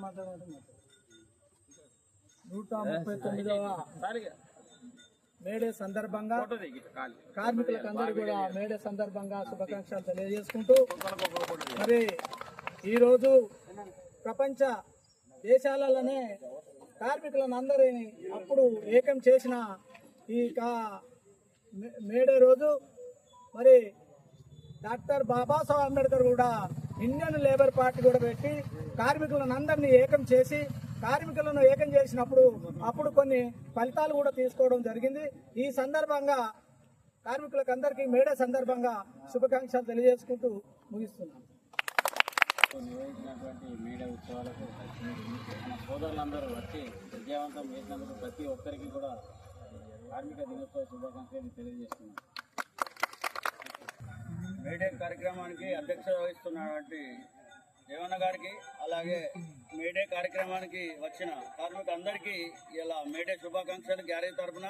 139వ May Day సందర్భంగా కార్మికులకు అందరూ కూడా మేడే సందర్భంగా శుభాకాంక్షలు తెలియజేసుకుంటూ, మరి ఈరోజు ప్రపంచ దేశాలలోనే కార్మికులను అందరినీ అప్పుడు ఏకం చేసిన ఈ మేడే రోజు మరి డాక్టర్ బాబాసాహెబ్ అంబేద్కర్ కూడా ఇండియన్ లేబర్ పార్టీ కూడా పెట్టి కార్మికులను అందరినీ ఏకం చేసి కార్మికులను ఏకం చేసినప్పుడు అప్పుడు కొన్ని ఫలితాలు కూడా తీసుకోవడం జరిగింది. ఈ సందర్భంగా కార్మికులకు అందరికీ మేడే సందర్భంగా శుభాకాంక్షలు తెలియజేసుకుంటూ ముగిస్తున్నాం. నిర్వహించినటువంటి మేడే ఉత్సవాలకు మన సోదరులందరూ వచ్చి విజయవంతం చేసినందుకు ప్రతి ఒక్కరికి కూడా కార్మిక దినోత్సవ శుభాకాంక్షలు తెలియజేస్తున్నాం. మేడే కార్యక్రమానికి అధ్యక్షత వహిస్తున్నటువంటి రేవన్న గారికి, అలాగే మేడే కార్యక్రమానికి వచ్చిన కార్మికులందరికీ ఇలా మేడే శుభాకాంక్షలు గ్యారేజ్ తరఫున